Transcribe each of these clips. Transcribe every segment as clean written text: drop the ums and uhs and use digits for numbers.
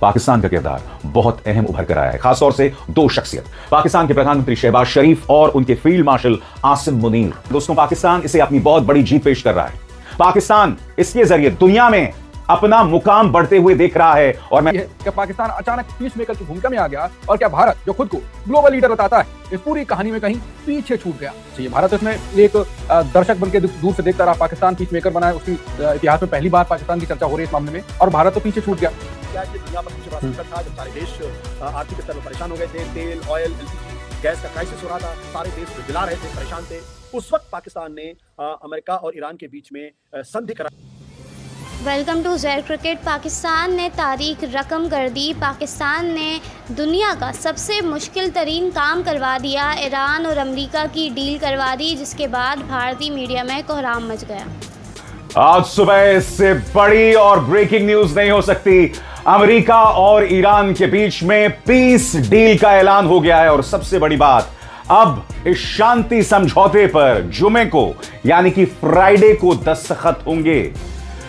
पाकिस्तान का किरदार बहुत अहम उभर कर आया है, खासतौर से दो शख्सियत, पाकिस्तान के प्रधानमंत्री शहबाज शरीफ और उनके फील्ड मार्शल आसिम मुनीर। दोस्तों, पाकिस्तान इसे अपनी बहुत बड़ी जीत पेश कर रहा है। पाकिस्तान इसके जरिए दुनिया में अपना मुकाम बढ़ते हुए देख रहा है। और मैं क्या पाकिस्तान अचानक पीस मेकर की भूमिका में आ गया, और क्या भारत जो खुद को ग्लोबल लीडर बताता है इस पूरी कहानी में कहीं पीछे छूट गया? ये भारत इसमें एक दर्शक बनकर दूर से देखता रहा, पाकिस्तान पीस मेकर बना है, उसकी इतिहास में पहली बार पाकिस्तान की चर्चा हो रही है इस मामले में, और भारत तो पीछे छूट गया। क्या ये दुनिया पर सबसे बड़ा संकट था जब सारे देश आर्थिक स्तर पर परेशान हो गए थे, तेल, ऑयल, एलपीजी गैस का क्राइसिस हो रहा था, सारे देश जला रहे थे, परेशान थे। उस वक्त पाकिस्तान ने अमेरिका और ईरान के बीच में संधि करा। Welcome to Z cricket. Pakistan ने तारीख रकम कर दी। पाकिस्तान ने दुनिया का सबसे मुश्किल तरीन काम करवा दिया, ईरान और अमेरिका की डील करवा दी, जिसके बाद भारतीय मीडिया में कोहराम मच गया। आज सुबह इससे बड़ी और ब्रेकिंग न्यूज नहीं हो सकती। अमेरिका और ईरान के बीच में पीस डील का ऐलान हो गया है, और सबसे बड़ी बात, अब इस शांति समझौते पर जुमे को यानी कि फ्राइडे को दस्तखत होंगे।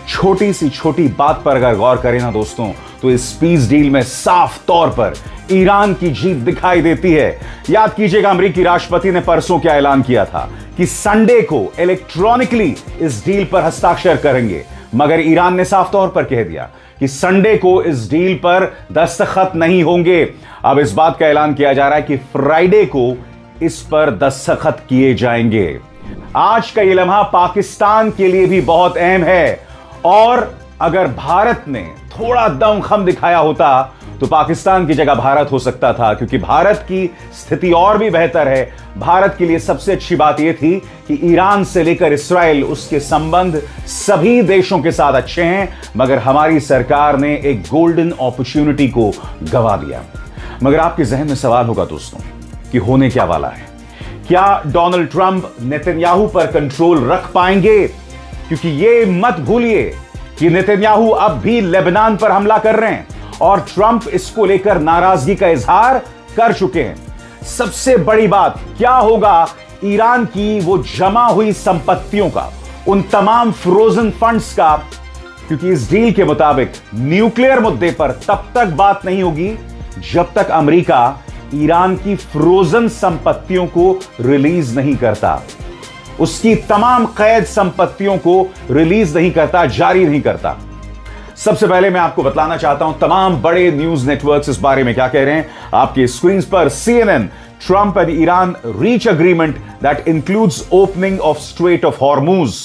छोटी सी छोटी बात पर अगर गौर करें ना दोस्तों, तो इस पीस डील में साफ तौर पर ईरान की जीत दिखाई देती है। याद कीजिएगा, अमेरिकी राष्ट्रपति ने परसों क्या ऐलान किया था कि संडे को इलेक्ट्रॉनिकली इस डील पर हस्ताक्षर करेंगे, मगर ईरान ने साफ तौर पर कह दिया कि संडे को इस डील पर दस्तखत नहीं होंगे। अब इस बात का ऐलान किया जा रहा है कि फ्राइडे को इस पर दस्तखत किए जाएंगे। आज का यह लम्हा पाकिस्तान के लिए भी बहुत अहम है, और अगर भारत ने थोड़ा दमखम दिखाया होता तो पाकिस्तान की जगह भारत हो सकता था, क्योंकि भारत की स्थिति और भी बेहतर है। भारत के लिए सबसे अच्छी बात यह थी कि ईरान से लेकर इस्राएल, उसके संबंध सभी देशों के साथ अच्छे हैं, मगर हमारी सरकार ने एक गोल्डन अपॉर्चुनिटी को गंवा दिया। मगर आपके जहन में सवाल होगा दोस्तों कि होने क्या वाला है? क्या डोनाल्ड ट्रंप नेतन्याहू पर कंट्रोल रख पाएंगे? क्योंकि ये मत भूलिए कि नेतन्याहू अब भी लेबनान पर हमला कर रहे हैं, और ट्रंप इसको लेकर नाराजगी का इजहार कर चुके हैं। सबसे बड़ी बात, क्या होगा ईरान की वो जमा हुई संपत्तियों का, उन तमाम फ्रोजन फंड्स का? क्योंकि इस डील के मुताबिक न्यूक्लियर मुद्दे पर तब तक बात नहीं होगी जब तक अमेरिका ईरान की फ्रोजन संपत्तियों को रिलीज नहीं करता, उसकी तमाम कैद संपत्तियों को रिलीज नहीं करता, जारी नहीं करता। सबसे पहले मैं आपको बतलाना चाहता हूं तमाम बड़े न्यूज नेटवर्क्स इस बारे में क्या कह रहे हैं। आपकी स्क्रीन पर CNN, Trump and Iran reach agreement that includes opening of strait of Hormuz.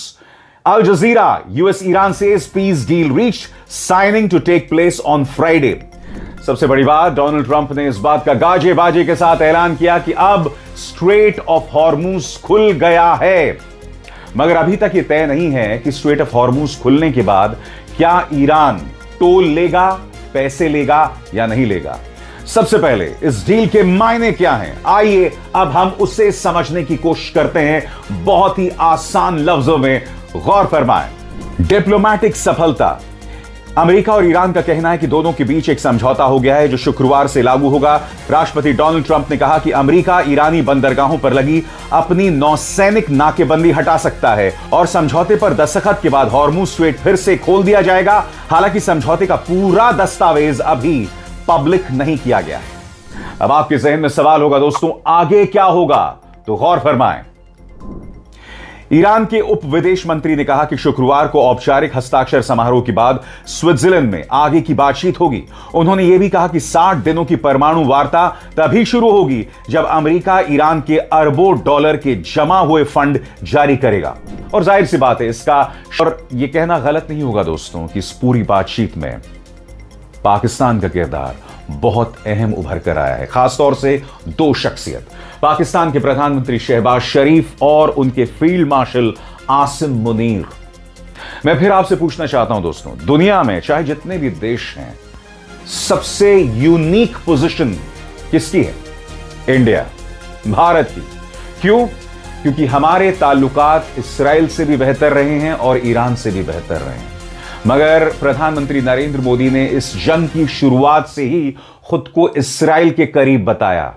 Al Jazeera, US Iran says peace deal reach, signing to take place on Friday. सबसे बड़ी बात, डोनाल्ड ट्रंप ने इस बात का गाजे बाजे के साथ ऐलान किया कि अब स्ट्रेट ऑफ हॉर्मुज खुल गया है, मगर अभी तक यह तय नहीं है कि स्ट्रेट ऑफ हॉर्मुज खुलने के बाद क्या ईरान टोल लेगा, पैसे लेगा या नहीं लेगा। सबसे पहले इस डील के मायने क्या हैं, आइए अब हम उसे समझने की कोशिश करते हैं। बहुत ही आसान लफ्जों में गौर फरमाएं। डिप्लोमैटिक सफलता। अमेरिका और ईरान का कहना है कि दोनों के बीच एक समझौता हो गया है जो शुक्रवार से लागू होगा। राष्ट्रपति डोनाल्ड ट्रंप ने कहा कि अमेरिका ईरानी बंदरगाहों पर लगी अपनी नौसैनिक नाकेबंदी हटा सकता है, और समझौते पर दस्तखत के बाद हॉर्मुज स्ट्रेट फिर से खोल दिया जाएगा। हालांकि समझौते का पूरा दस्तावेज अभी पब्लिक नहीं किया गया है। अब आपके जहन में सवाल होगा दोस्तों, आगे क्या होगा? तो गौर फरमाएं। ईरान के उप विदेश मंत्री ने कहा कि शुक्रवार को औपचारिक हस्ताक्षर समारोह के बाद स्विट्जरलैंड में आगे की बातचीत होगी। उन्होंने यह भी कहा कि 60 दिनों की परमाणु वार्ता तभी शुरू होगी जब अमेरिका ईरान के अरबों डॉलर के जमा हुए फंड जारी करेगा। और जाहिर सी बात है इसका, और यह कहना गलत नहीं होगा दोस्तों कि इस पूरी बातचीत में पाकिस्तान का किरदार बहुत अहम उभर कर आया है, खासतौर से दो शख्सियत, पाकिस्तान के प्रधानमंत्री शहबाज शरीफ और उनके फील्ड मार्शल आसिम मुनीर। मैं फिर आपसे पूछना चाहता हूं दोस्तों, दुनिया में चाहे जितने भी देश हैं, सबसे यूनिक पोजीशन किसकी है? इंडिया, भारत की। क्यों? क्योंकि हमारे ताल्लुकात इस्राइल से भी बेहतर रहे हैं और ईरान से भी बेहतर रहे हैं। मगर प्रधानमंत्री नरेंद्र मोदी ने इस जंग की शुरुआत से ही खुद को इस्राइल के करीब बताया।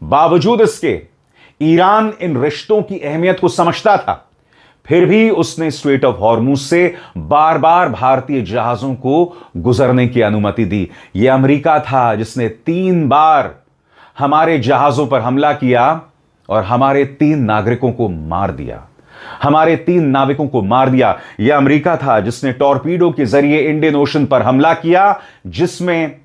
बावजूद इसके ईरान इन रिश्तों की अहमियत को समझता था। फिर भी उसने स्ट्रेट ऑफ हॉर्मुज से बार बार भारतीय जहाजों को गुजरने की अनुमति दी। यह अमेरिका था जिसने 3 बार हमारे जहाजों पर हमला किया और हमारे 3 नागरिकों को मार दिया। हमारे 3 नाविकों को मार दिया। यह अमेरिका था जिसने टॉर्पीडो के जरिए इंडियन ओशन पर हमला किया, जिसमें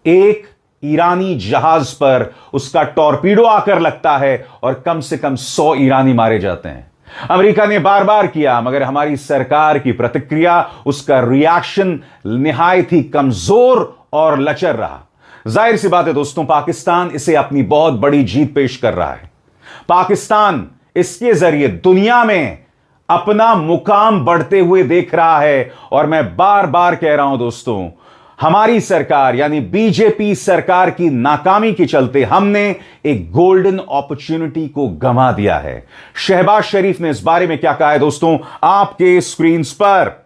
एक ईरानी जहाज पर उसका टॉर्पीडो आकर लगता है और कम से कम 100 ईरानी मारे जाते हैं। अमेरिका ने बार बार किया, मगर हमारी सरकार की प्रतिक्रिया, उसका रिएक्शन निहायत ही कमजोर और लचर रहा। जाहिर सी बात है दोस्तों, पाकिस्तान इसे अपनी बहुत बड़ी जीत पेश कर रहा है। पाकिस्तान इसके जरिए दुनिया में अपना मुकाम बढ़ते हुए देख रहा है। और मैं बार बार कह रहा हूं दोस्तों, हमारी सरकार यानी बीजेपी सरकार की नाकामी के चलते हमने एक गोल्डन अपॉर्चुनिटी को गंवा दिया है। शहबाज शरीफ ने इस बारे में क्या कहा है दोस्तों, आपके स्क्रीन पर।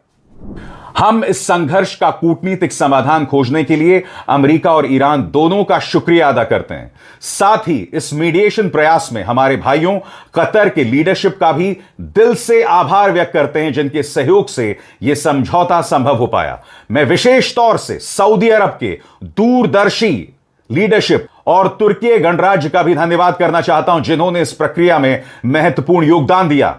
हम इस संघर्ष का कूटनीतिक समाधान खोजने के लिए अमेरिका और ईरान दोनों का शुक्रिया अदा करते हैं। साथ ही इस मीडिएशन प्रयास में हमारे भाइयों कतर के लीडरशिप का भी दिल से आभार व्यक्त करते हैं, जिनके सहयोग से यह समझौता संभव हो पाया। मैं विशेष तौर से सऊदी अरब के दूरदर्शी लीडरशिप और तुर्की गणराज्य का भी धन्यवाद करना चाहता हूं, जिन्होंने इस प्रक्रिया में महत्वपूर्ण योगदान दिया।